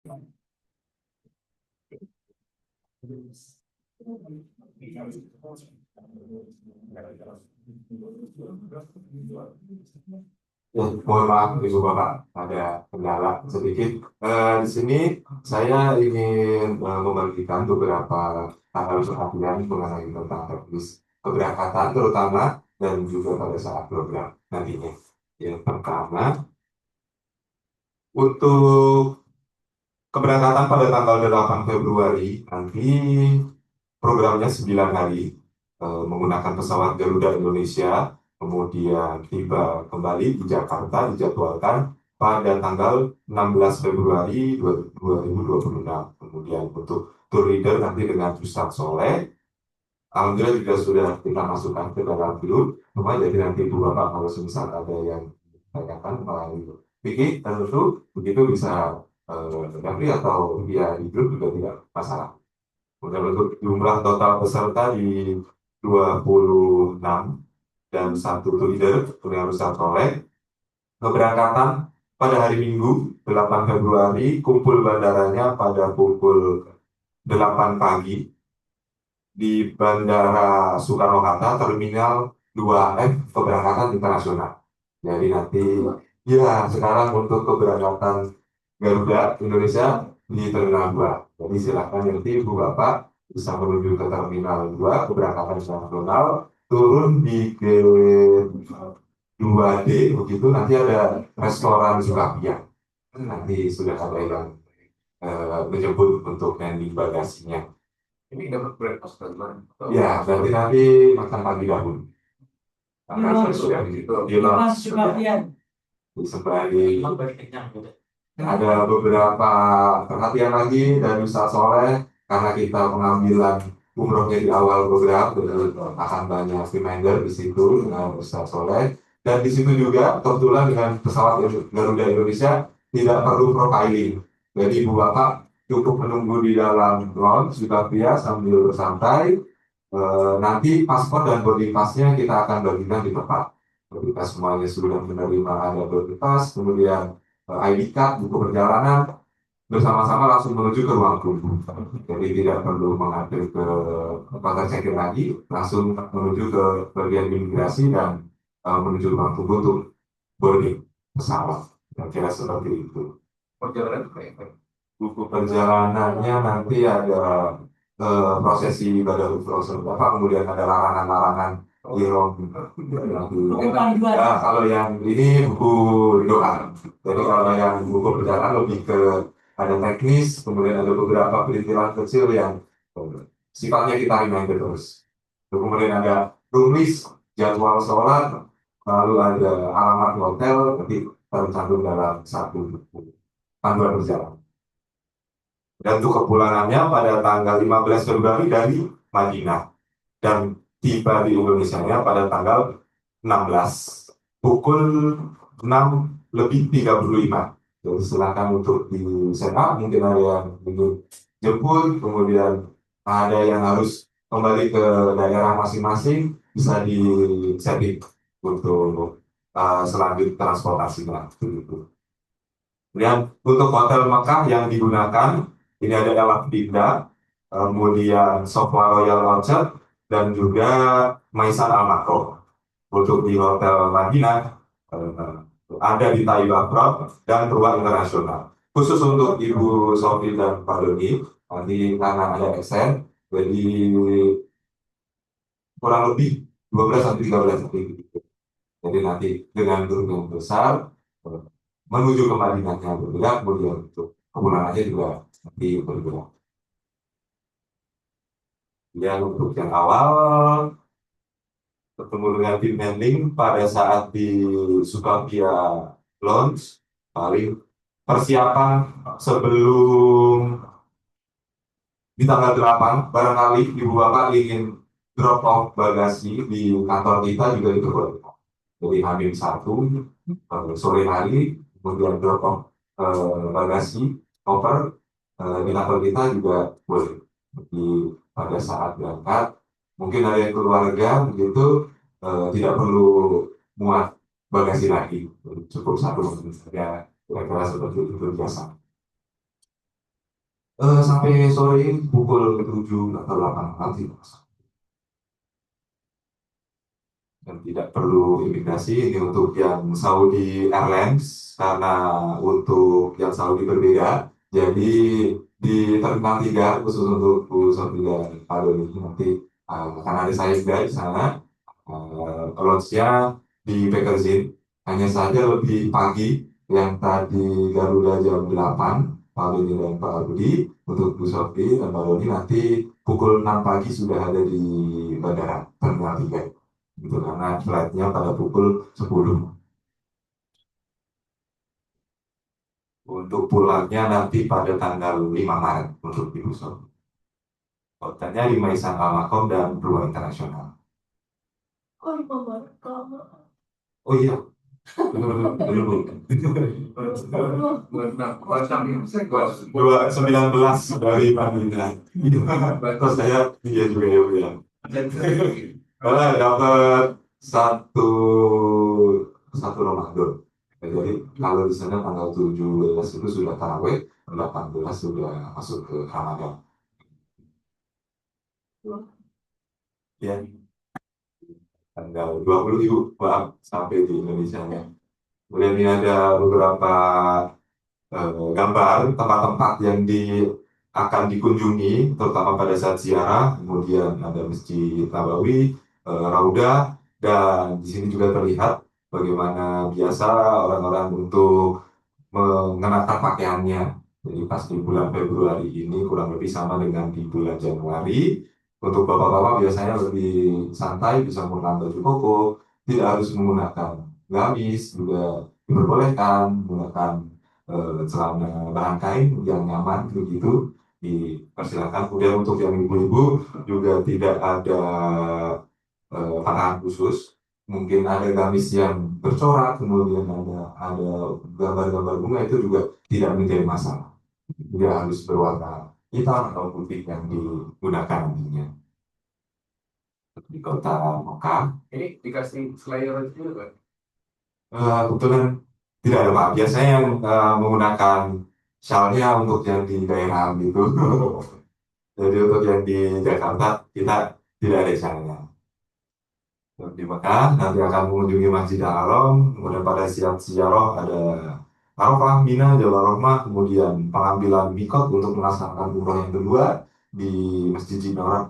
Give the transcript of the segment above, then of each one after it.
Ya, mohon maaf Ibu Bapak, ada kendala sedikit. Di sini saya ingin membagikan beberapa hal perhatian mengenai tentang teknis keberangkatan terutama dan juga pada saat program nantinya. Yang pertama, untuk keberangkatan pada tanggal 8 Februari nanti programnya 9 hari menggunakan pesawat Garuda Indonesia, kemudian tiba kembali di Jakarta dijadwalkan pada tanggal 16 Februari 2026. Kemudian untuk tour leader nanti dengan Ustadz Soleh, alhamdulillah juga sudah kita masukkan ke dalam grup. Cuma jadi nanti ibu bapak kalau misal ada yang tanyakan melalui Vicky, dan tentu begitu bisa Gapri atau via di grup juga tidak masalah. Kemudian untuk jumlah total peserta di 26 dan satu leader yang Ustadz Soleh. Keberangkatan pada hari Minggu 8 Februari, kumpul bandaranya pada pukul 8 pagi di Bandara Soekarno-Hatta, Terminal 2F keberangkatan internasional. Jadi nanti, ya sekarang untuk keberangkatan Garuda Indonesia di Terminal 2. Jadi silakan nanti Ibu Bapak bisa menuju ke Terminal 2, keberangkatan internasional, turun di gate 2D, begitu nanti ada restoran Zulkiflia. Nanti sudah ada yang menjemput untuk landing bagasinya. Ini dapat breakfast dari mana? Ya, berarti nanti makan pagi dahulu. Karena sudah di situ. Di sebagai ada beberapa perhatian lagi dari Ustaz Soleh karena kita pengambilan umrohnya di awal program, jadi akan banyak reminder di situ dengan Ustaz Soleh. Dan di situ juga kebetulan dengan pesawat Garuda Indonesia tidak perlu profiling. Jadi Ibu Bapak cukup menunggu di dalam lounge juga via sambil bersantai. Nanti paspor dan boarding passnya kita akan bagikan di tempat. Ketika semuanya sudah menerima ada boarding pass, kemudian ID card, buku perjalanan, bersama-sama langsung menuju ke ruang tunggu. Jadi tidak perlu mengambil ke tempat check-in lagi, langsung menuju ke bagian imigrasi dan menuju ruang tunggu untuk boarding pesawat. Kira-kira seperti itu. Perjalanan kayak buku perjalanannya nanti ada prosesi ibadah umroh Bapak, kemudian ada larangan-larangan Irom. Nah, kalau yang ini buku doa. Jadi kalau yang buku perjalanan lebih ke ada teknis, kemudian ada beberapa perintilan kecil yang sifatnya kita reminder terus. Kemudian ada rumis jadwal sholat, lalu ada alamat hotel, nanti tercantum dalam satu buku panduan perjalanan. Dan untuk kepulangannya pada tanggal 15 Februari dari Madinah dan tiba di Indonesia pada tanggal 16 pukul 6:35. Jadi silakan untuk di set up, mungkin ada yang ingin jemput, kemudian ada yang harus kembali ke daerah masing-masing, bisa di setting untuk selanjut transportasinya. Kemudian untuk hotel Mekah yang digunakan, ini ada Elaf Dinda, kemudian Sofwa Royal Orchard, dan juga Maisan Al Makro. Untuk di Hotel Madinah, ada di Taiba Prod dan Ruang Internasional. Khusus untuk Ibu Sofi dan Pak Doni, nanti karena ada extend, jadi kurang lebih 12 sampai 13 hari. Jadi nanti dengan grup yang besar, menuju ke Madinahnya berbeda, kemudian untuk kepulangannya juga nanti berbeda. Yang untuk yang awal, ketemu dengan tim handling pada saat di Sukavia launch, paling persiapan sebelum di tanggal 8, barangkali Ibu Bapak ingin drop off bagasi di kantor kita juga diperbolehkan. Jadi hamil satu, sore hari, kemudian drop off bagasi, koper, di kantor kita juga boleh. Jadi pada saat berangkat, mungkin ada yang keluarga begitu, tidak perlu muat bagasi lagi, cukup satu saja, kira-kira seperti itu biasa. Sampai sore pukul 7 atau 8 nanti, dan tidak perlu imigrasi. Ini untuk yang Saudi Airlines, karena untuk yang Saudi berbeda. Jadi di Terminal 3 khusus untuk Bu Sofi dan Pak Doni nanti akan ada saya juga di sana. Launch-nya di Pekerzin, hanya saja lebih pagi. Yang tadi Garuda jam 8, Pak Doni dan Pak Budi. Untuk Bu Sofi dan Pak Doni nanti pukul 6 pagi sudah ada di Bandara Terminal 3 gitu, karena flightnya pada pukul 10. Untuk pulangnya nanti pada tanggal 5 Maret untuk di Busok. Hotelnya di Maisan Al Makom dan Blua Internasional. Oh, 5 Maret lama. Oh iya, dulu 2019 dari Madinah. Terus saya dia juga ya bilang. Dapat satu satu Ramadan. Ya, jadi kalau di sana tanggal 17 itu sudah taraweh, 18 sudah masuk ke Ramadan. Ya, tanggal 20 Ibu, maaf, sampai di Indonesia nya. Kemudian ini ada beberapa gambar tempat-tempat yang akan dikunjungi, terutama pada saat ziarah. Kemudian ada Masjid Nabawi, Raudah, dan di sini juga terlihat bagaimana biasa orang-orang untuk mengenakan pakaiannya. Jadi pas di bulan Februari ini kurang lebih sama dengan di bulan Januari. Untuk bapak-bapak biasanya lebih santai, bisa menggunakan baju koko, tidak harus menggunakan gamis, juga diperbolehkan menggunakan celana bahan kain yang nyaman begitu, dipersilakan. Kemudian untuk yang ibu-ibu juga tidak ada panahan khusus, mungkin ada gamis yang bercorak, kemudian ada gambar-gambar bunga, itu juga tidak menjadi masalah. Tidak harus berwarna hitam atau putih yang digunakan nantinya di kota Mekah. Ini dikasih slayer juga kan? Kebetulan tidak ada Pak. Biasanya yang menggunakan shalnya untuk yang di daerah gitu. Jadi untuk yang di Jakarta kita tidak ada shalnya. Di Mekah nanti akan mengunjungi Masjid Al-Haram, kemudian pada siang ziarah ada Arafah, Mina, Jabal Rahmah, kemudian pengambilan mikot untuk melaksanakan umroh yang kedua di Masjid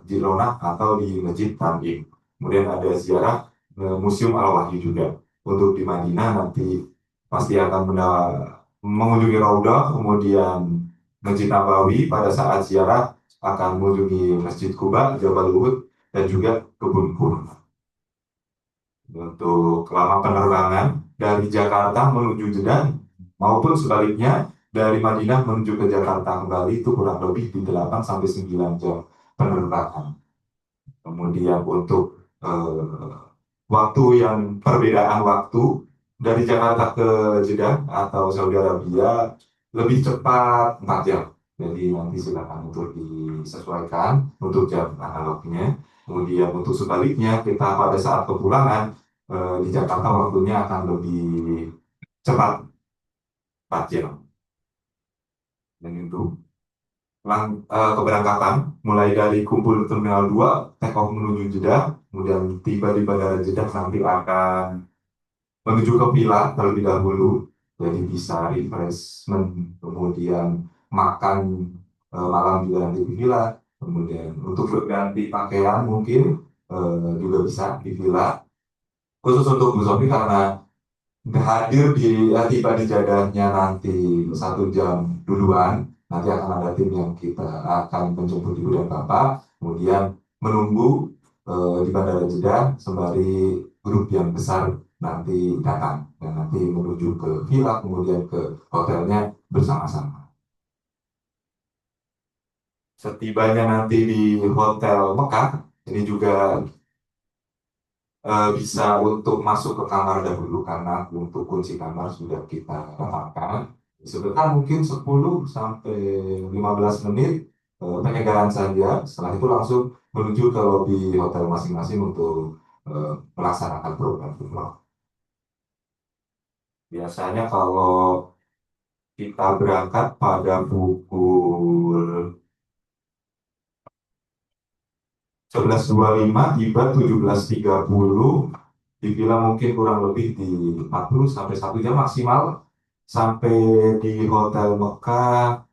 Jironah atau di Masjid Tanjim. Kemudian ada ziarah Museum Al-Wahyu juga. Untuk di Madinah nanti pasti akan mengunjungi Raudah, kemudian Masjid Nabawi. Pada saat ziarah akan mengunjungi Masjid Kuba, Jabal Uhud, dan juga Kebun Kurma. Untuk lama penerbangan dari Jakarta menuju Jeddah maupun sebaliknya dari Madinah menuju ke Jakarta kembali itu kurang lebih di 8 sampai 9 jam penerbangan. Kemudian untuk waktu yang perbedaan waktu dari Jakarta ke Jeddah atau Saudi Arabia lebih cepat 4 jam. Jadi nanti silakan untuk disesuaikan untuk jam analognya. Kemudian untuk sebaliknya kita pada saat kepulangan di Jakarta waktunya akan lebih cepat 4 jam. Dan itu keberangkatan mulai dari kumpul Terminal 2, take off menuju Jeddah, kemudian tiba di Bandara Jeddah nanti akan menuju ke villa terlebih dahulu. Jadi bisa refreshment, kemudian makan malam juga nanti di villa. Kemudian untuk berganti pakaian mungkin juga bisa di villa. Khusus untuk Bu Sofi karena hadir tiba di Jeddah-nya nanti 1 jam duluan, nanti akan ada tim yang kita akan menjemput ibu dan bapak, kemudian menunggu di Bandara Jeddah sembari grup yang besar nanti datang dan nanti menuju ke villa kemudian ke hotelnya bersama-sama. Setibanya nanti di Hotel Mekah, ini juga bisa untuk masuk ke kamar dahulu karena untuk kunci kamar sudah kita dapatkan. Sebentar mungkin 10 sampai 15 menit penyegaran saja. Setelah itu langsung menuju ke lobi hotel masing-masing untuk melaksanakan program umroh. Biasanya kalau kita berangkat pada pukul 11.25 tiba 17.30 di villa mungkin kurang lebih di 40 sampai 1 jam maksimal sampai di Hotel Mekah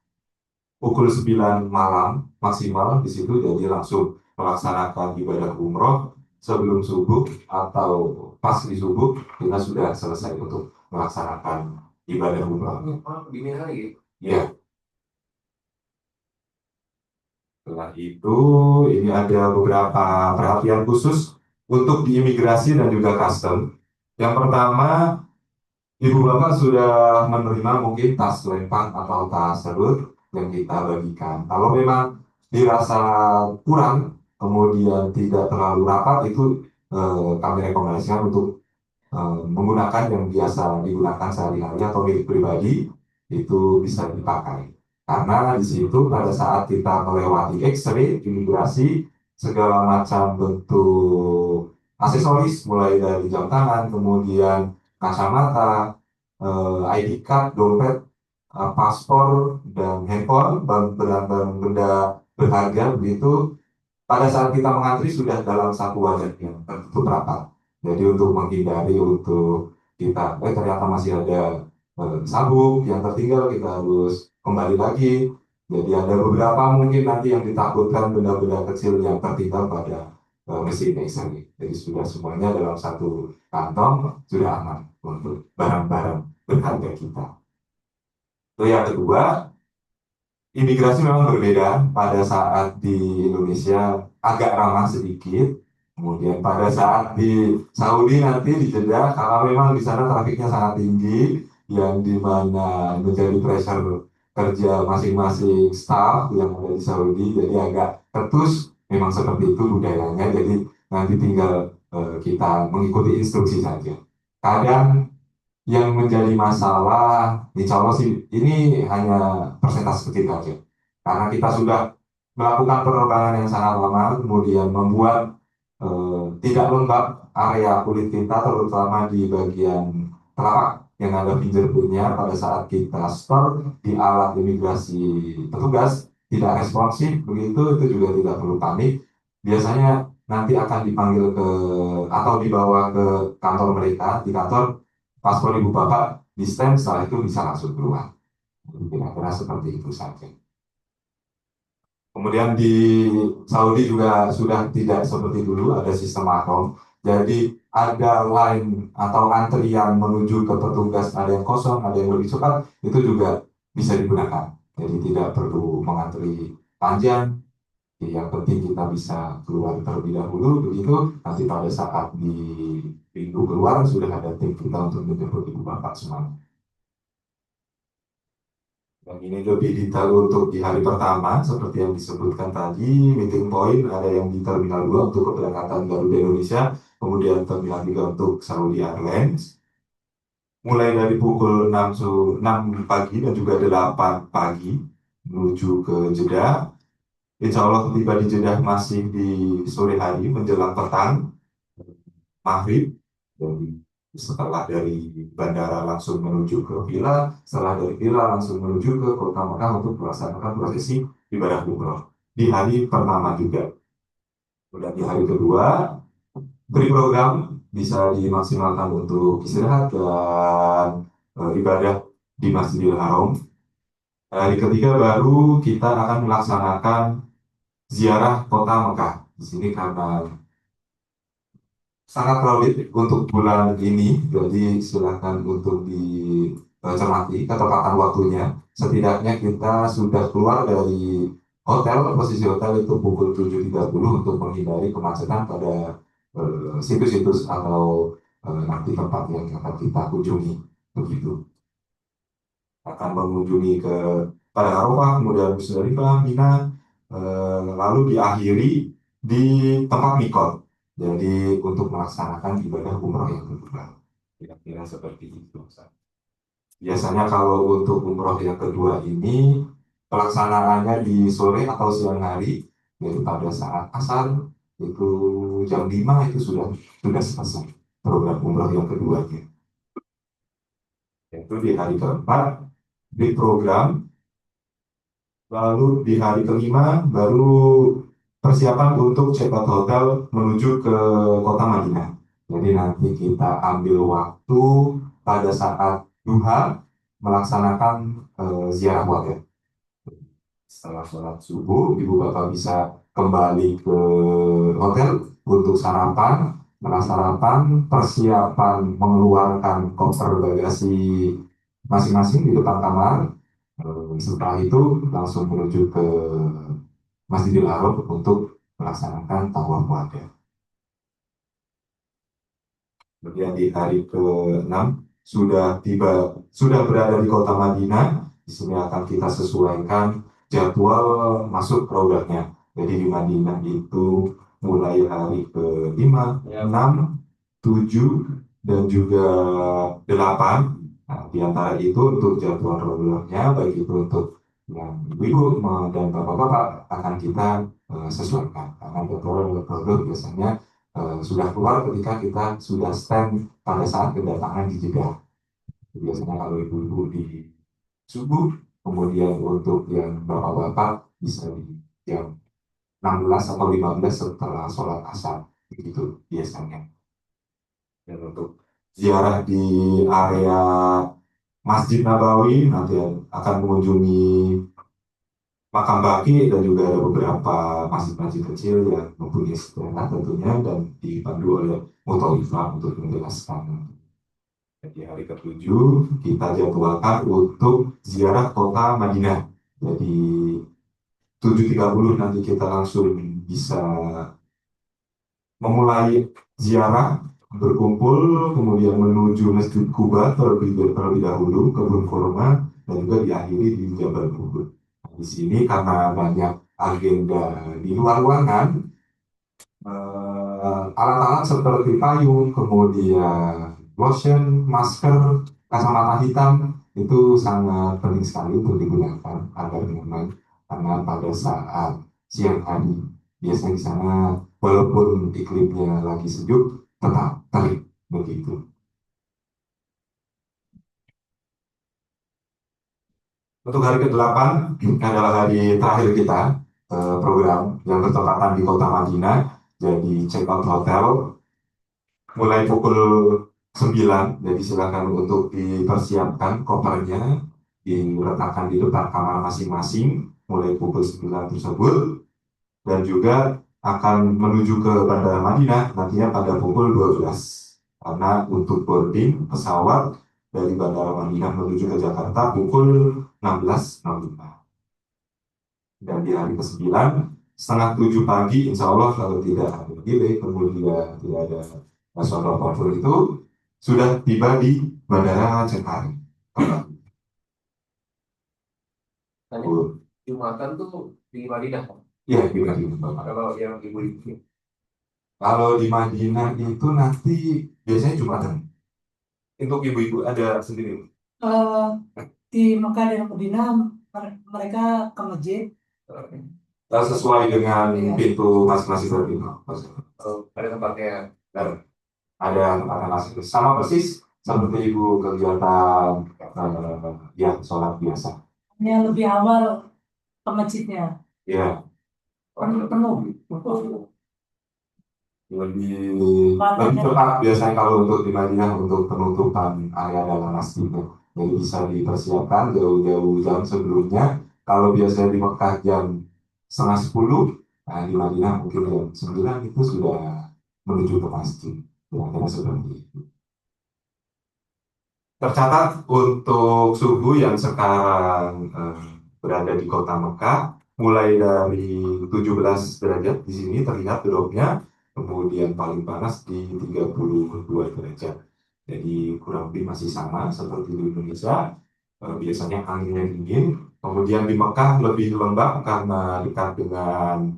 pukul 9 malam maksimal di situ jadi langsung melaksanakan ibadah umroh sebelum subuh atau pas di subuh kita sudah selesai untuk melaksanakan ibadah umroh. Dini hari. Ya, setelah itu ini ada beberapa perhatian khusus untuk di imigrasi dan juga custom. Yang pertama, Ibu Bapak sudah menerima mungkin tas lempang atau tas serut yang kita bagikan. Kalau memang dirasa kurang, kemudian tidak terlalu rapat, itu kami rekomendasikan untuk menggunakan yang biasa digunakan sehari-hari atau milik pribadi itu bisa dipakai. Karena di situ pada saat kita melewati X-ray, imigrasi, segala macam bentuk aksesoris mulai dari jam tangan, kemudian kacamata, ID card, dompet, paspor, dan handphone, benda berharga begitu pada saat kita mengantri sudah dalam satu wadah yang tertutup rapat. Jadi untuk menghindari untuk kita, ternyata masih ada sabuk yang tertinggal, kita harus kembali lagi. Jadi ada beberapa mungkin nanti yang ditakutkan benda-benda kecil yang tertinggal pada mesin X-ray. Jadi sudah semuanya dalam satu kantong sudah aman untuk barang-barang berharga kita. Itu yang kedua, imigrasi memang berbeda pada saat di Indonesia agak ramah sedikit. Kemudian pada saat di Saudi nanti di Jeddah, karena memang di sana trafiknya sangat tinggi, yang dimana menjadi pressure kerja masing-masing staff yang ada di Saudi, jadi agak ketus. Memang seperti itu budayanya. Jadi nanti tinggal kita mengikuti instruksi saja. Kadang yang menjadi masalah, insya Allah sih ini hanya persentase kecil saja. Karena kita sudah melakukan penerbangan yang sangat lama, kemudian membuat tidak lembab area kulit kita, terutama di bagian telapak yang ada fingerprintnya pada saat kita store di alat imigrasi petugas tidak responsif begitu itu juga tidak perlu panik. Biasanya nanti akan dipanggil ke atau dibawa ke kantor mereka di kantor paspor ibu bapak di stem setelah itu bisa langsung keluar. Kira-kira seperti itu saja. Kemudian di Saudi juga sudah tidak seperti dulu ada sistem mahram. Jadi ada line atau antrian menuju ke petugas, ada yang kosong, ada yang lebih cepat, itu juga bisa digunakan. Jadi tidak perlu mengantri panjang. Yang penting kita bisa keluar terlebih dahulu, begitu nanti pada saat di pintu keluar sudah ada tim kita untuk menjemput ibu bapak semuanya. Yang ini lebih detail untuk di hari pertama, seperti yang disebutkan tadi, meeting point ada yang di Terminal 2 untuk keberangkatan Garuda Indonesia, kemudian Terminal 3 untuk Saudi Airlines, mulai dari pukul 6 pagi dan juga 8 pagi menuju ke Jeddah. Insya Allah tiba di Jeddah masih di sore hari menjelang petang, maghrib. Jadi setelah dari bandara langsung menuju ke villa, setelah dari villa langsung menuju ke kota Mekah untuk melaksanakan prosesi ibadah umroh di hari pertama juga. Kemudian di hari kedua, beri program bisa dimaksimalkan untuk istirahat dan ibadah di Masjidil Haram. Hari ketiga baru kita akan melaksanakan ziarah kota Mekah. Di sini karena sangat crowded untuk bulan ini, jadi silakan untuk dicermati ketepatan waktunya. Setidaknya kita sudah keluar dari hotel, posisi hotel itu pukul 7.30 untuk menghindari kemacetan pada situs-situs atau nanti tempat yang akan kita kunjungi. Begitu. Akan mengunjungi ke pada Arafah, kemudian Musdalifah, Mina, lalu diakhiri di tempat mikot. Jadi untuk melaksanakan ibadah umroh yang kedua. Kira-kira seperti itu. Biasanya kalau untuk umroh yang kedua ini pelaksanaannya di sore atau siang hari, yaitu pada saat asar itu jam 5 itu sudah selesai program umroh yang keduanya. Yaitu di hari keempat di program, lalu di hari kelima baru persiapan untuk check out hotel menuju ke kota Madinah. Jadi nanti kita ambil waktu pada saat duha melaksanakan ziarah wajib. Setelah sholat subuh, ibu bapak bisa kembali ke hotel untuk sarapan, sarapan, persiapan mengeluarkan koper bagasi masing-masing di depan kamar. Setelah itu langsung menuju ke Masjidil Haram untuk melaksanakan tawaf wada. Kemudian di hari ke-6 sudah berada di kota Madinah. Di sini akan kita sesuaikan jadwal masuk produknya. Jadi di Madinah itu mulai hari ke-5, 6, 7, dan juga 8. Nah, di antara itu untuk jadwal produknya, baik itu untuk yang ibu dan bapak-bapak akan kita sesuaikan. Karena jadwal produk biasanya sudah keluar ketika kita sudah stand pada saat kedatangan di Jeddah. Biasanya kalau ibu-ibu di subuh, kemudian untuk yang bapak-bapak bisa di jam 16 atau 15 setelah sholat asar, begitu biasanya. Dan untuk ziarah di area Masjid Nabawi nanti akan mengunjungi makam Baki dan juga ada beberapa masjid-masjid kecil yang mempunyai sejarah tentunya dan dipandu oleh Mutawifah untuk menjelaskan. Jadi hari ke-7 kita jadwalkan untuk ziarah kota Madinah. Jadi 7.30 nanti kita langsung bisa memulai ziarah, berkumpul, kemudian menuju Masjid Kuba terlebih dahulu, kebun kurma, dan juga diakhiri di Jabal Uhud. Di sini karena banyak agenda di luar ruangan, alat-alat seperti payung, kemudian lotion, masker, kacamata hitam itu sangat penting sekali untuk digunakan agar nyaman karena pada saat siang hari biasanya di sana walaupun iklimnya lagi sejuk tetap terik begitu. Untuk hari ke-8 adalah hari terakhir kita program yang bertepatan di kota Madinah. Jadi check out hotel mulai pukul 9. Jadi silakan untuk dipersiapkan kopernya, diletakkan di depan kamar masing-masing mulai pukul 9 tersebut dan juga akan menuju ke Bandara Madinah nantinya pada pukul 12. Karena untuk boarding pesawat dari Bandara Madinah menuju ke Jakarta pukul 16.05. Dan di hari ke-9 setengah 7 pagi insya Allah kalau tidak ada delay kemudian tidak ada masalah apapun itu sudah tiba di Bandara Cengkareng. Tanya, Jumatan tuh di Madinah. Iya, di Madinah. Kalau yang ibu-ibu. Kalau di Madinah itu nanti biasanya Jumatan. Untuk ibu-ibu ada sendiri. Di Mekah dan Madinah mereka ke masjid. Sesuai dengan pintu masing-masing pintu. Ada tempatnya. Dan ada tempatnya masing sama persis seperti ibu kegiatan ya sholat biasa. Yang lebih awal ke masjidnya. Ya. Penuh. Lebih cepat biasanya kalau untuk di Madinah untuk penutupan area dalam masjidnya. Jadi bisa dipersiapkan jauh-jauh jam sebelumnya. Kalau biasanya di Mekah jam setengah 10, nah di Madinah mungkin jam 9 itu sudah menuju ke masjid. Kira-kira seperti itu. Tercatat untuk suhu yang sekarang berada di kota Mekah, mulai dari 17 derajat di sini terlihat dropnya, kemudian paling panas di 32 derajat. Jadi kurang lebih masih sama seperti di Indonesia, biasanya anginnya dingin, kemudian di Mekah lebih lembab karena dekat dengan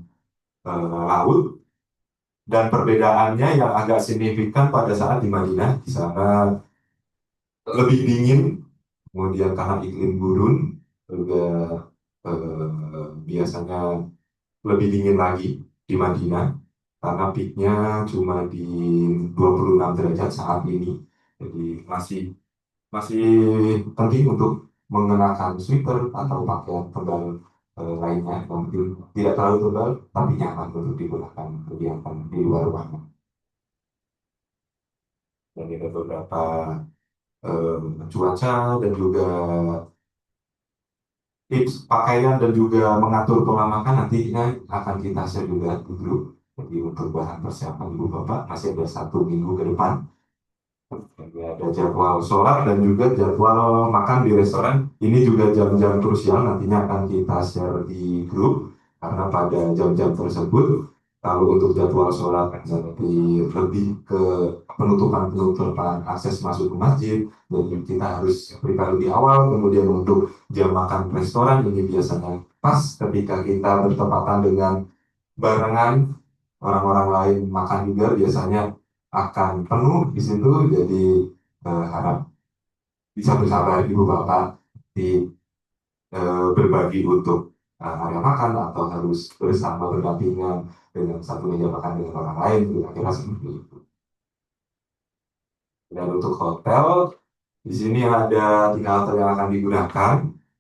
laut, dan perbedaannya yang agak signifikan pada saat di Madinah, di sana lebih dingin, kemudian karena iklim gurun juga biasanya lebih dingin lagi di Madinah karena peaknya cuma di 26 derajat saat ini. Jadi masih masih penting untuk mengenakan sweater atau pakaian tebal lainnya yang tidak terlalu tebal tapi nyaman untuk digunakan kegiatan di luar ruangan. Dan ada beberapa cuaca dan juga tips pakaian dan juga mengatur pola makan nantinya akan kita share juga di grup. Jadi untuk bahan persiapan ibu bapak masih ada 1 minggu ke depan. Jadi ada jadwal sholat dan juga jadwal makan di restoran. Ini juga jam-jam krusial nantinya akan kita share di grup karena pada jam-jam tersebut kalau untuk jadwal sholat nanti lebih ke penutupan akses masuk ke masjid. Jadi kita harus prepare lebih awal. Kemudian untuk jam makan restoran ini biasanya pas ketika kita bertepatan dengan barengan orang-orang lain makan juga biasanya akan penuh di situ. Jadi harap bisa bersabar ibu bapak di berbagi untuk area makan atau harus bersama berdampingan dengan satu meja makan dengan orang lain kira-kira seperti itu. Dan untuk hotel di sini ada 3 hotel yang akan digunakan.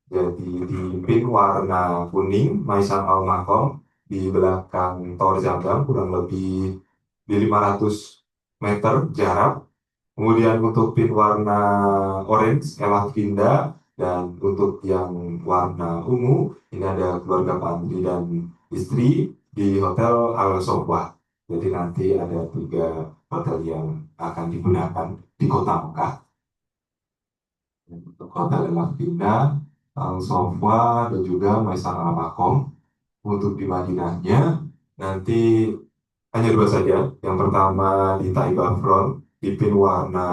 Jadi di pin warna kuning Maisan Al Makom di belakang Tower Zamzam kurang lebih di 500 meter jarak. Kemudian untuk pin warna orange Ella Vinda dan untuk yang warna ungu ini ada keluarga Pak Andri dan istri di Hotel Al Sofwa. Jadi nanti ada 3 hotel yang akan digunakan di Kota Mekah. Untuk Hotel Ella Vinda, Al Sofwa dan juga Maisan Al Makom. Untuk di Madinahnya nanti hanya 2 saja. Yang pertama di Taibah Front di pin warna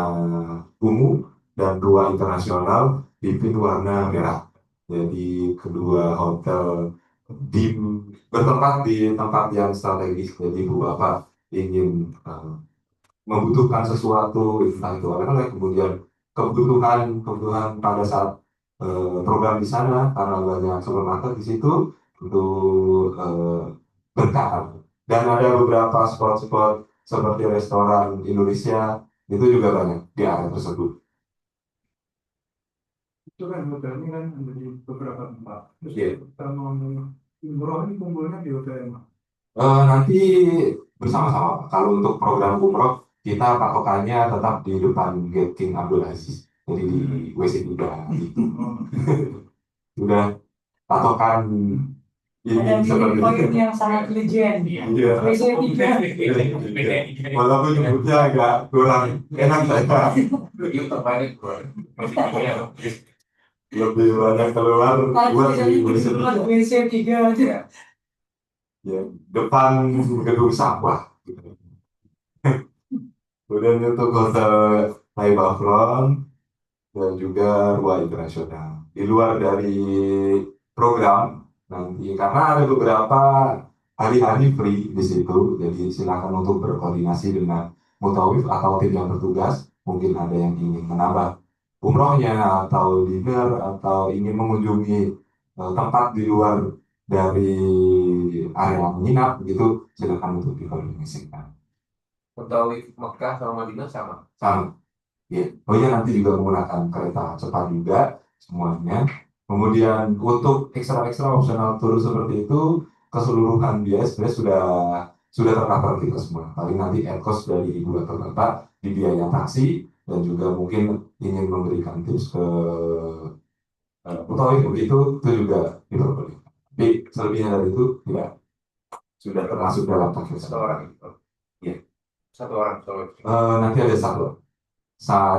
ungu dan 2 internasional di pin warna merah. Jadi kedua hotel di bertempat di tempat yang strategis. Jadi ibu bapak ingin membutuhkan sesuatu entah itu oleh kemudian kebutuhan pada saat program di sana karena banyak supermarket di situ untuk bertahan. Dan ada beberapa spot-spot seperti restoran Indonesia itu juga banyak di area tersebut. Itu kan hotelnya kan ada di beberapa tempat. Terus Iya. kita mau umroh ini kumpulnya di hotel yang mana? Nanti bersama-sama. Kalau untuk program umroh kita patokannya tetap di depan Gate King Abdul Aziz. Jadi di WC 3 gitu. Sudah patokan Ada ini seperti poin itu. yang sangat legend. Iya. WC 3. Walaupun nyebutnya agak kurang enak saya. Itu terbaik bro. Lebih banyak keluar buat di WC. WC 3 aja. Ya, depan gedung sawah. Kemudian untuk hotel Taibah Front dan juga Ruang Internasional. Di luar dari program nanti karena ada beberapa hari-hari free di situ, jadi silakan untuk berkoordinasi dengan mutawif atau tim yang bertugas. Mungkin ada yang ingin menambah umrohnya atau dinner atau ingin mengunjungi tempat di luar dari area menginap begitu, silakan untuk dikoordinasikan. Untuk Mekah sama Madinah sama. Sama. Ya. Oh iya nanti juga menggunakan kereta cepat juga semuanya. Kemudian untuk ekstra-ekstra opsional tour seperti itu keseluruhan biaya sebenarnya sudah tercover kita semua. Paling nanti air cost dari ibu atau bapak di biaya taksi dan juga mungkin ingin memberikan tips ke Utawif itu juga diperbolehkan. Tapi selebihnya dari itu tidak sudah termasuk dalam paket Satu orang. Iya. Satu orang. Nanti ada satu.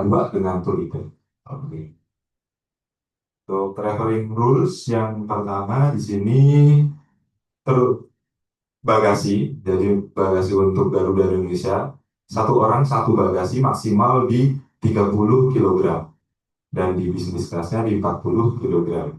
Dua dengan tour itu. Oke. Untuk traveling rules yang pertama di sini bagasi, jadi bagasi untuk Garuda Indonesia 1 orang 1 bagasi maksimal di 30 kg dan di bisnis kelasnya di 40 kg.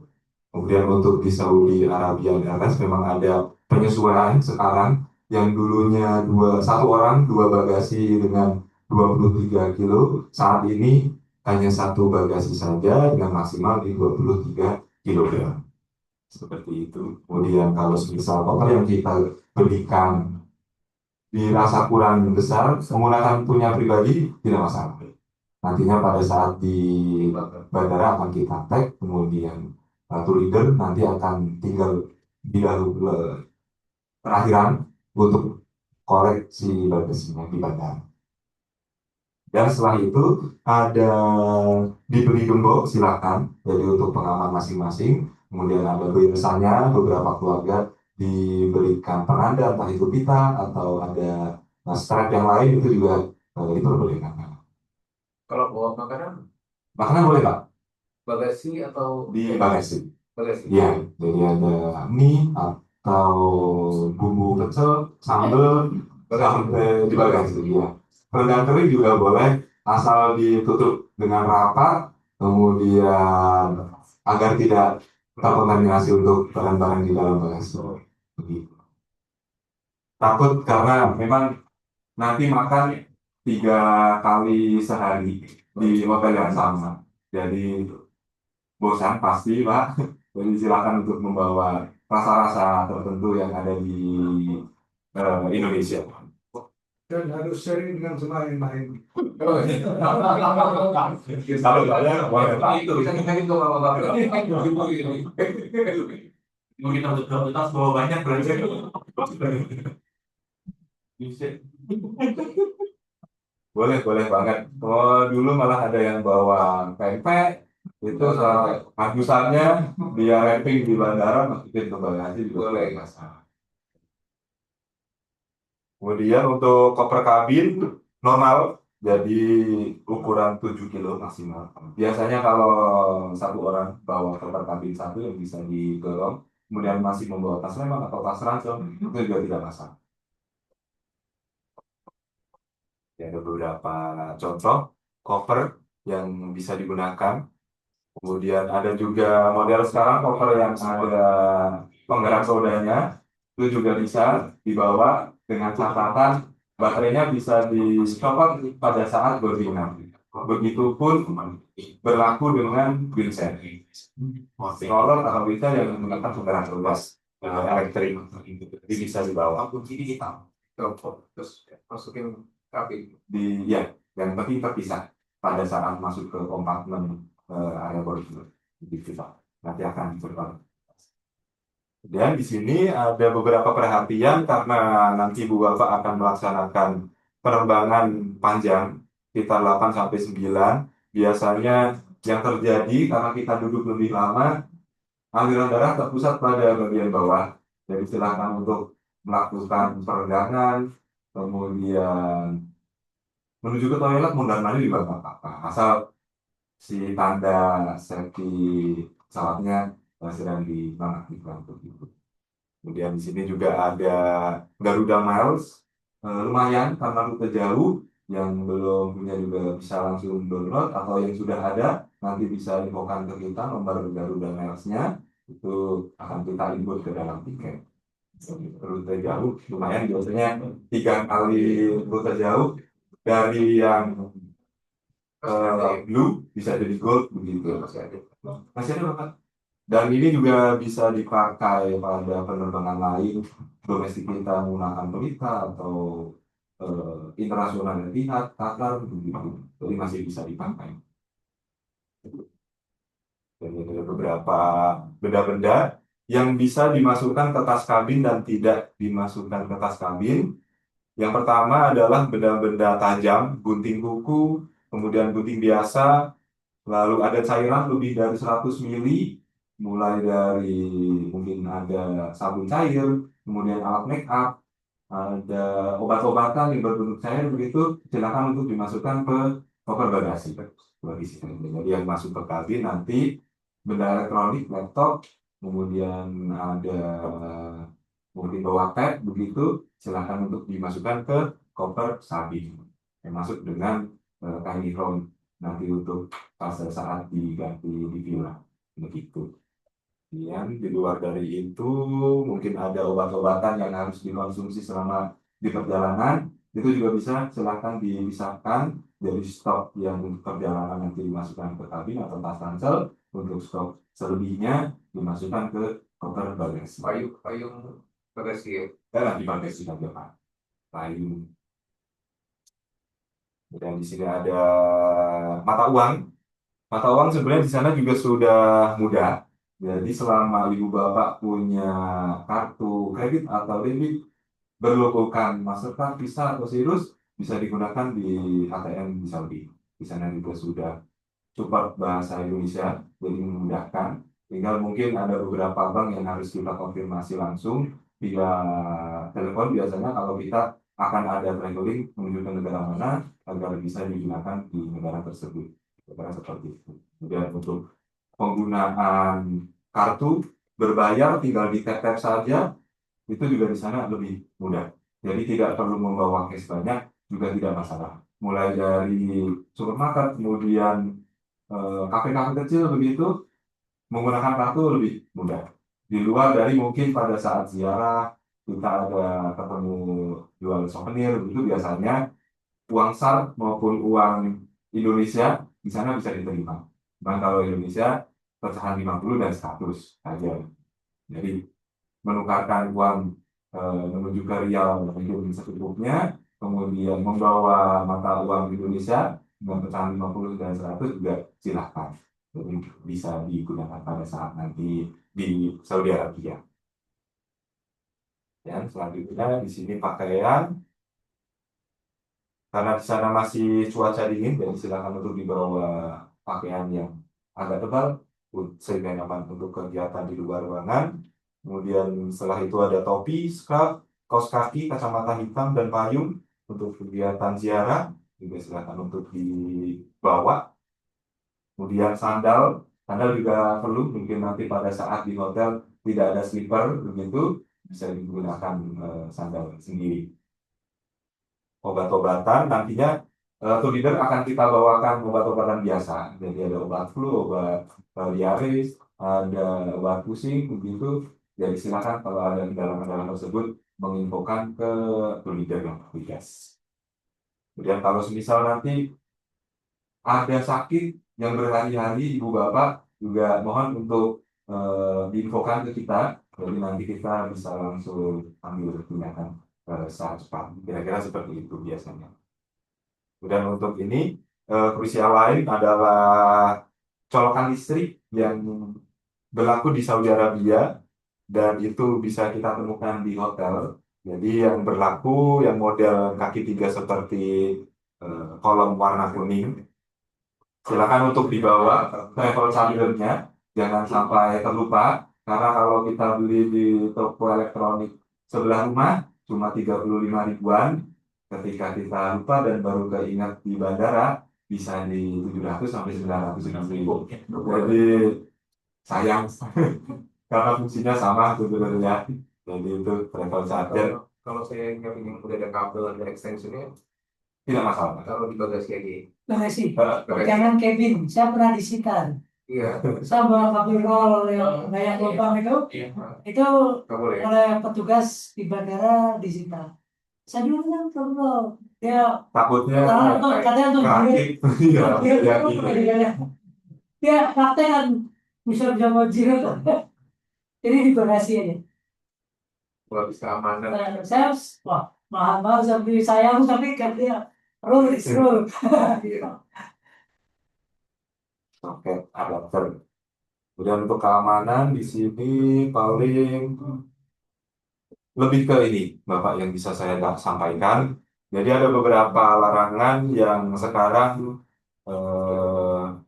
Kemudian untuk di Saudi Arabia Airlines memang ada penyesuaian sekarang yang dulunya 1 orang 2 bagasi dengan 23 kilo, saat ini hanya 1 bagasi saja dengan maksimal di 23 kg. Seperti itu. Kemudian kalau misal koper yang kita belikan dirasa kurang besar, menggunakan punya pribadi tidak masalah. Nantinya pada saat di bandara akan kita tag, kemudian tour leader nanti akan tinggal di dalam perakhiran untuk koreksi bagasinya di bandara. Dan setelah itu ada diberi gembok, silakan. Jadi untuk pengaman masing-masing. Kemudian ada biasanya beberapa keluarga diberikan penanda, entah itu pita atau ada strap yang lain itu juga diperbolehkan. Kalau bawa makanan, Makanan boleh Pak bagasi atau di bagasi. bagasi? Iya, jadi ada mie atau bumbu pecel, sambal, sampai di bagasi. Iya. Rendang kering juga boleh, asal ditutup dengan rapat, kemudian agar tidak terkontaminasi untuk barang-barang di dalam bagasi. Begitu. Takut karena memang nanti makan 3 kali sehari di hotel yang sama. Jadi bosan pasti Pak. Jadi silakan untuk membawa rasa-rasa tertentu yang ada di Indonesia. Dan harus sharing dengan semua yang lain. Oh, iya. Kalau banyak, boleh. Itu bisa kita itu bapak-bapak. Mau kita tas bawa banyak belanja. Boleh banget. Kalau dulu malah ada yang bawa pempek, itu habisannya dia wrapping di bandara masukin ke bagasi juga boleh masalah. Kemudian untuk koper kabin normal jadi ukuran 7 kilo maksimal. Biasanya kalau satu orang bawa koper kabin satu yang bisa didorong, kemudian masih membawa tas lemang atau tas ransel, itu juga tidak masalah. Ya, ada beberapa contoh koper yang bisa digunakan. Kemudian ada juga model sekarang koper yang ada penggerak rodanya, itu juga bisa dibawa dengan catatan baterainya bisa di-stop pada saat berlinang. Begitupun berlaku dengan wheelchair. Stroller atau wheelchair yang menggunakan penggerak roda elektrik, jadi bisa dibawa. Terus masukin kabin. Ya, yang penting terpisah pada saat masuk ke kompartemen area boarding. Gitu Pak. Nanti akan diperbaiki. Dan di sini ada beberapa perhatian karena nanti Bu Bapak akan melaksanakan penerbangan panjang sekitar 8 sampai 9. Biasanya yang terjadi karena kita duduk lebih lama, aliran darah terpusat pada bagian bawah. Jadi silakan untuk melakukan peregangan, kemudian menuju ke toilet mundar mandir juga nggak apa-apa. Asal si tanda safety pesawatnya sedang dinonaktifkan begitu. Kemudian di sini juga ada Garuda Miles, lumayan karena rute jauh, yang belum punya juga bisa langsung download atau yang sudah ada nanti bisa infokan ke kita nomor Garuda Miles-nya, itu akan kita input ke dalam tiket. Rute jauh lumayan, biasanya 3 kali rute jauh dari yang blue bisa jadi gold begitu. Masih ada Bapak? Dan ini juga bisa dipakai pada penerbangan lain, domestik kita menggunakan Pelita atau internasional Etihad, Qatar begitu. Jadi masih bisa dipakai. Dan ada beberapa benda-benda yang bisa dimasukkan ke tas kabin dan tidak dimasukkan ke tas kabin. Yang pertama adalah benda-benda tajam, gunting kuku, kemudian gunting biasa, lalu ada cairan lebih dari 100 mili, mulai dari mungkin ada sabun cair, kemudian alat make up, ada obat-obatan yang berbentuk cair begitu, silakan untuk dimasukkan ke koper bagasi. Jadi yang masuk ke kabin nanti benda elektronik, laptop, kemudian ada mungkin bawa pad begitu, silakan untuk dimasukkan ke koper sabin yang masuk dengan kain ihram nanti untuk pada saat diganti di villa begitu. Yang di luar dari itu mungkin ada obat-obatan yang harus dikonsumsi selama di perjalanan, itu juga bisa silakan dipisahkan dari stok yang untuk perjalanan nanti dimasukkan ke kabin atau tas ransel, untuk stok selebihnya dimasukkan ke koper bagasi. Payung bagasi ya. Dan di bagasi saja Pak. Payung. Dan di sini ada mata uang. Mata uang sebenarnya di sana juga sudah mudah. Jadi selama ibu bapak punya kartu kredit atau debit berlogokan Mastercard, Visa atau Cirrus, bisa digunakan di ATM di Saudi. Di sana juga sudah support bahasa Indonesia, jadi memudahkan. Tinggal mungkin ada beberapa bank yang harus kita konfirmasi langsung via telepon biasanya kalau kita akan ada traveling menuju ke negara mana agar bisa digunakan di negara tersebut. Kira-kira seperti itu. Kemudian untuk penggunaan kartu berbayar tinggal di tap saja, itu juga di sana lebih mudah. Jadi tidak perlu membawa cash banyak juga tidak masalah. Mulai dari supermarket, kemudian kafe-kafe kecil begitu menggunakan kartu lebih mudah. Di luar dari mungkin pada saat ziarah kita ada ketemu jual souvenir begitu biasanya uang SAR maupun uang Indonesia di sana bisa diterima. Bahkan kalau Indonesia pecahan 50 dan 100 saja. Jadi menukarkan uang menuju ke rial mungkin secukupnya, kemudian membawa mata uang Indonesia dengan pecahan 50 dan 100 juga silahkan. Jadi bisa digunakan pada saat nanti di Saudi Arabia. Dan selanjutnya di sini pakaian, karena di sana masih cuaca dingin, jadi silakan untuk dibawa pakaian yang agak tebal sehingga nyaman untuk kegiatan di luar ruangan. Kemudian setelah itu ada topi, scarf, kaos kaki, kacamata hitam, dan payung untuk kegiatan ziarah juga silakan untuk dibawa. Kemudian sandal, sandal juga perlu mungkin nanti pada saat di hotel tidak ada slipper begitu bisa digunakan sandal sendiri. Obat-obatan nantinya tour leader akan kita bawakan obat-obatan biasa. Jadi ada obat flu, obat diaris, ada obat pusing begitu. Jadi silakan kalau ada kendala-kendala tersebut menginfokan ke tour leader yang bertugas. Kemudian kalau semisal nanti ada sakit yang berhari-hari ibu bapak juga mohon untuk diinfokan ke kita. Jadi nanti kita bisa langsung ambil tindakan secara cepat. Kira-kira seperti itu biasanya. Dan untuk ini, krusial lain adalah colokan listrik yang berlaku di Saudi Arabia dan itu bisa kita temukan di hotel. Jadi yang berlaku, yang model kaki tiga seperti kolom warna kuning, silakan untuk dibawa travel chargernya, jangan sampai terlupa. Karena kalau kita beli di toko elektronik sebelah rumah cuma 35 ribuan, ketika kita lupa dan baru keingat di bandara bisa di 700 sampai 900 ribu. Jadi sayang karena fungsinya sama sebenarnya. Jadi itu travel charger Kalau saya nggak ingin udah ada kabel, ada extensionnya, tidak masalah. taruh di bagasi aja. Bagasi, Bagasi. jangan cabin. Saya pernah disita. Iya, Saya bawa kabel roll yang kayak lubang itu nggak boleh. oleh petugas di bandara disita. Saya bilang kan kalau dia Takutnya katanya untuk rakit. Iya, ya, dia praktek kan bisa jago jiro. Jadi di bagasi aja. Kalau habis keamanan. Nah, saya wah mahal sampai sayang tapi kan dia roll is roll. Oke, adapter. Kemudian untuk keamanan di sini paling lebih ke ini, Bapak, yang bisa saya sampaikan. Jadi ada beberapa larangan yang sekarang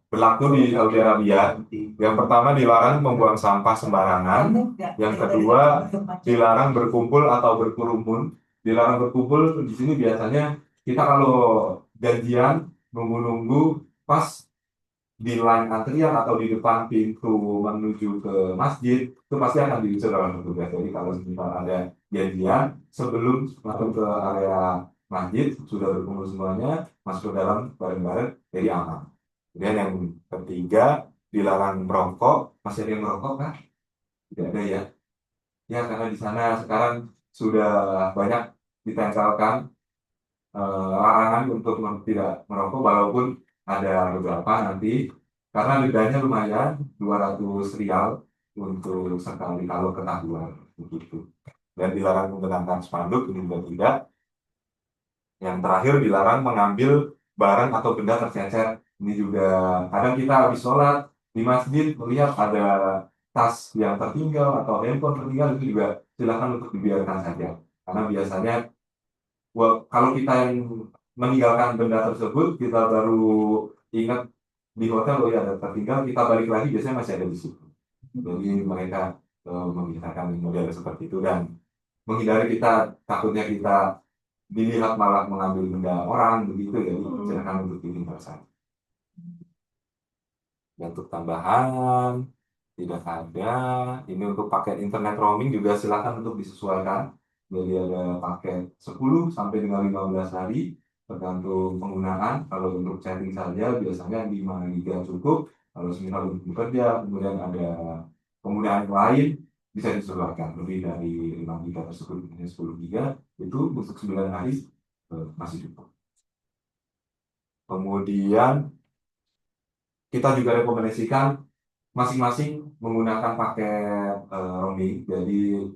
berlaku di Saudi Arabia. Yang pertama dilarang membuang sampah sembarangan. Yang kedua dilarang berkumpul atau berkerumun. Dilarang berkumpul di sini biasanya kita kalau janjian nunggu-nunggu pas di line antrian atau di depan pintu menuju ke masjid itu pasti akan diusir oleh petugas. Jadi kalau misalnya ada janjian sebelum masuk ke area masjid sudah berkumpul semuanya masuk ke dalam bareng-bareng jadi aman. Kemudian yang ketiga dilarang merokok. Masih ada yang merokok kan? Tidak ada ya? Ya karena di sana sekarang sudah banyak ditempelkan larangan untuk tidak merokok walaupun ada beberapa nanti karena dendanya lumayan 200 rial untuk sekali kalau ketahuan begitu. Dan dilarang menggunakan spanduk ini juga tidak. Yang terakhir dilarang mengambil barang atau benda tercecer. Ini juga kadang kita habis sholat di masjid melihat ada tas yang tertinggal atau handphone tertinggal itu juga silakan untuk dibiarkan saja. Karena biasanya kalau kita yang meninggalkan benda tersebut, kita baru ingat di hotel, oh ya ada tertinggal, kita balik lagi biasanya masih ada di situ. Jadi mereka memisahkan model seperti itu dan menghindari kita takutnya kita dilihat malah mengambil benda orang begitu, jadi silakan untuk ditinggalkan. Untuk tambahan tidak ada. Ini untuk paket internet roaming juga silakan untuk disesuaikan. Jadi ada paket 10 sampai dengan 15 hari tergantung penggunaan. Kalau untuk chatting saja biasanya 5 GB cukup. Kalau semisal untuk bekerja, kemudian ada penggunaan lain bisa disesuaikan. Lebih dari 5 GB tersebut, misalnya 10 GB itu untuk 9 hari masih cukup. Kemudian kita juga rekomendasikan masing-masing menggunakan paket roaming. Jadi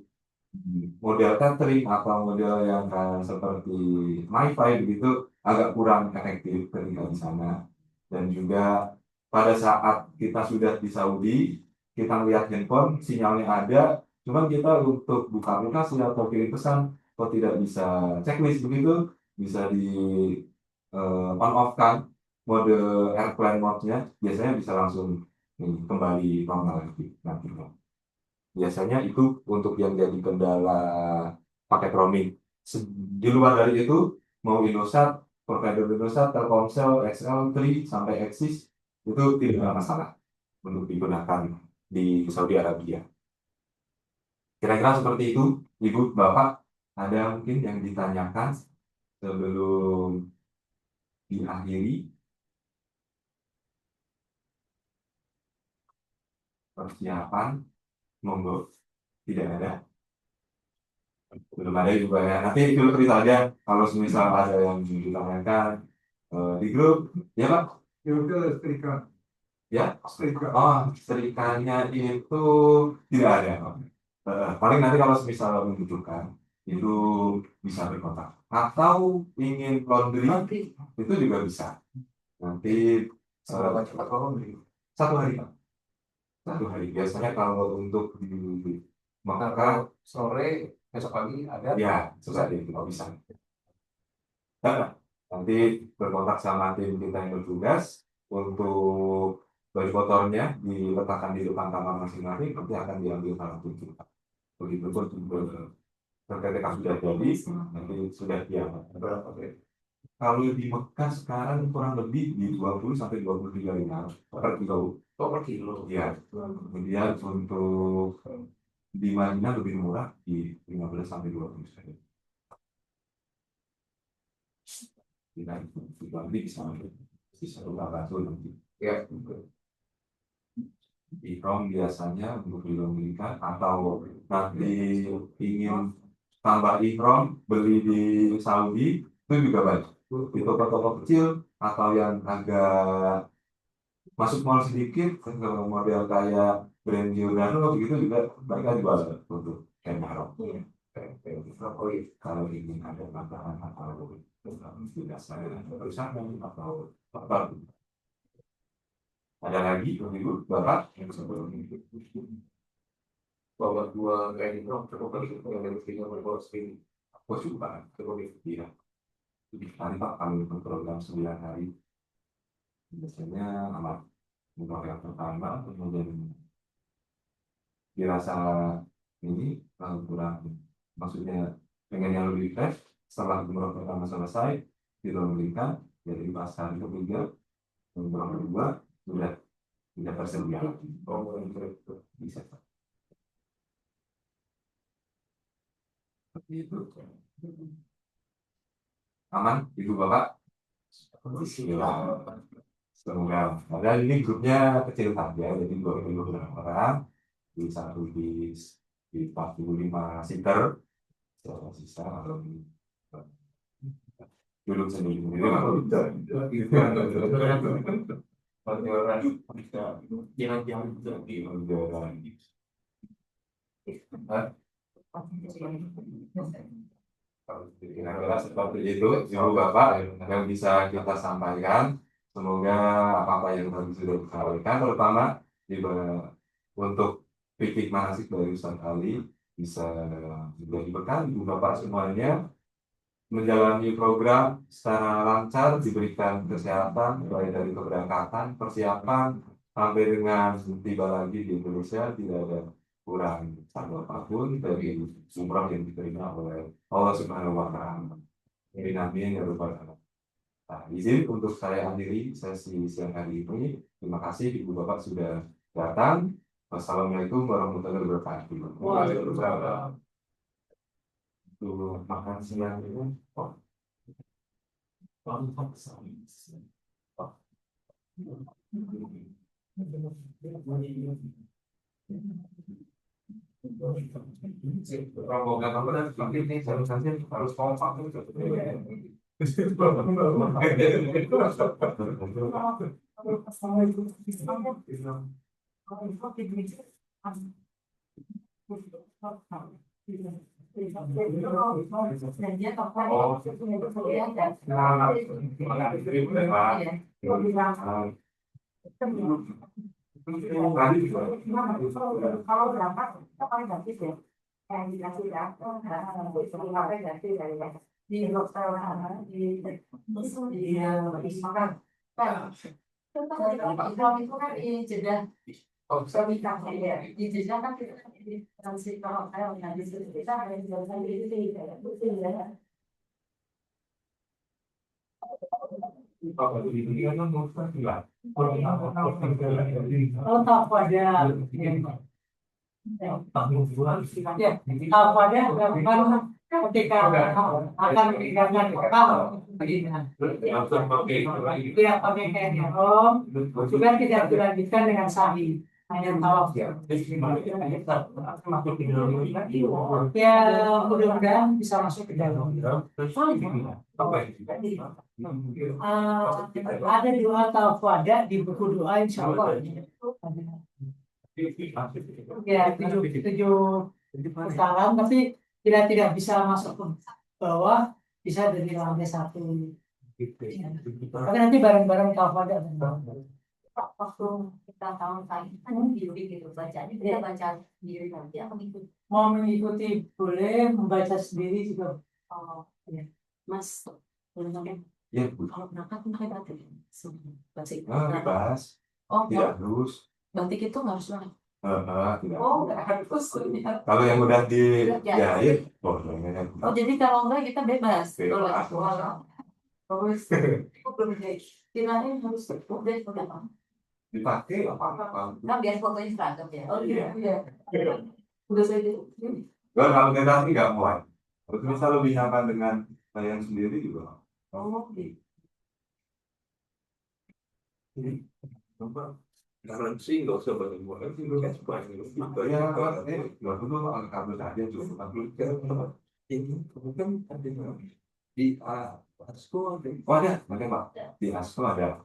model tethering atau model yang seperti MiFi begitu agak kurang efektif ketika di sana. Dan juga pada saat kita sudah di Saudi, kita lihat handphone sinyalnya ada, cuman kita untuk buka aplikasi atau kirim pesan kok tidak bisa checklist begitu, bisa di on off kan mode airplane mode-nya, biasanya bisa langsung kembali normal lagi nanti. Biasanya itu untuk yang jadi kendala paket roaming. Di luar dari itu, mau Indosat, provider Indosat, Telkomsel, XL, Tri, sampai Axis, itu tidak ada masalah untuk digunakan di Saudi Arabia. Kira-kira seperti itu, Ibu, Bapak, ada mungkin yang ditanyakan sebelum diakhiri persiapan? Monggo, tidak ada. Belum ada juga ya. Nanti filter saja kalau misal ada yang ditanyakan di grup, ya Pak? Ya udah setrika. Ya? Setrika. Oh, setrikanya itu tidak ada. Paling nanti kalau misal membutuhkan itu bisa berkontak. Atau ingin laundry itu juga bisa. Nanti cepat laundry 1 hari Pak. 1 hari. Biasanya kalau untuk di maka Sore besok pagi ada. ya susah deh kalau bisa. Nah, nanti berkontak sama tim kita yang bertugas untuk baju kotornya diletakkan di depan kamar masing-masing, nanti akan diambil sama tim kita. Begitu pun ketika sudah jadi, nanti sudah siap. Berapa? Kalau di Mekah sekarang kurang lebih di 20 sampai 23 dinar per kilo. Oh, per kilo. Ya. Kemudian untuk di Madinah lebih murah di 15 sampai 20 saja. Tidak, nanti bisa berapa tuh nanti. Ya. Ikram biasanya untuk dilombikan atau nanti ingin tambah ikram beli di Saudi itu juga banyak. Di toko-toko kecil atau yang agak masuk mall sedikit, model kayak brand Giordano begitu juga mereka jual untuk kain mahram. Kalau ingin ada tambahan atau tidak saya perusahaan atau apa, ada lagi Ibu Bapak yang sebelum ini Bawa 2 kain itu cukup kali yang dari sini berbawa sini. aku suka cukup iya. Nanti Pak kami untuk program 9 hari biasanya amat untuk yang pertama kemudian dirasa ini kurang, maksudnya pengen yang lebih fresh setelah umroh pertama selesai dilombikan, jadi pas hari ketiga umroh kedua sudah tidak tersedia lagi. Oh, bisa seperti itu. Aman Ibu Bapak? Bismillah. Semoga ada, ini grupnya kecil saja, jadi 20 orang di satu di 45 seater, sisa kalau duduk sendiri kira-kira seperti itu Ibu Bapak yang bisa kita sampaikan. Semoga apa-apa yang tadi sudah disampaikan terutama untuk kritik manasik dari Ustaz Ali bisa menjadi bekal ibu bapak semuanya menjalani program secara lancar, diberikan kesehatan mulai dari keberangkatan, persiapan sampai dengan tiba lagi di Indonesia tidak ada kurang satu apapun dari umrah yang diterima oleh Allah Subhanahu Wa Taala. Amin ya rabbal alamin. Nah, izin untuk saya akhiri sesi siang hari ini. Terima kasih ibu bapak sudah datang. Wassalamualaikum warahmatullahi wabarakatuh. Waalaikumsalam. Untuk makan siang ini, rombongan apa dan seperti ini seharusnya harus kompak. Kalau berangkat kita paling gratis ya, yang dikasih ya, pakai gratis di hotel di makan. Kalau itu kan di Jeddah, di Jeddah kan kita di transit ke hotel, nah di situ kita ada di jalan itu ya. Oh, tak pada. Ya, tak pada kan ketika akan meninggalkan kapal. Tidak pakai kain ihram, juga tidak dilanjutkan dengan sahih, hanya tawaf. Ya, mudah-mudahan bisa masuk ke dalam. Ada doa tawaf wada di buku doa insya Allah. Ya, tujuh putaran, tapi tidak bisa masuk ke bawah, bisa dari lantai 1. Tapi nanti bareng-bareng tawaf wada. Waktu kita tahun kali kan sendiri gitu bacanya kita baca sendiri nanti apa gitu. Mau mengikuti boleh, membaca sendiri juga. Oh, ya. Mas, Ya, kalau berangkat pakai batik, batik. bebas, Oh, tidak harus. batik itu nggak harus banget. Tidak. Oh, nggak harus. Kalau yang udah dijahit, boleh. Oh, jadi kalau enggak kita bebas. Bebas. Terus, aku belum deh. Kirain harus udah apa? Dipakai apa-apa. Kan biar fotonya seragam ya. Oh Iya. iya. Udah saya gitu. Kalau kita nggak mulai, terus bisa lebih nyaman dengan saya sendiri juga. Oh, gitu. Karena sih nggak usah banyak sih kan Ya, nggak perlu angkat saja cuma ini bukan ada di Asko ada. Oh ada, Pak. Di Asko ada.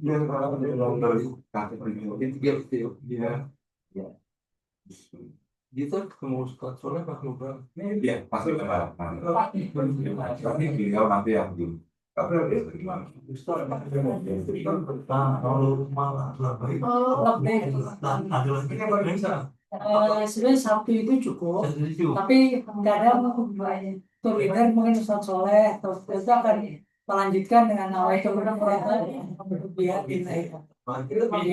Ya, kalau iya. Kita ketemu Ustaz Soleh pas ngobrol. Iya, pasti lebaran. Tapi beliau nanti yang di. Ustaz kalau malah lebih. Oh, lebih. Ada lagi. Sebenarnya Sabtu itu cukup, tapi kadang leader mungkin Ustaz Soleh, terus itu akan melanjutkan dengan awal itu biar dinaikkan.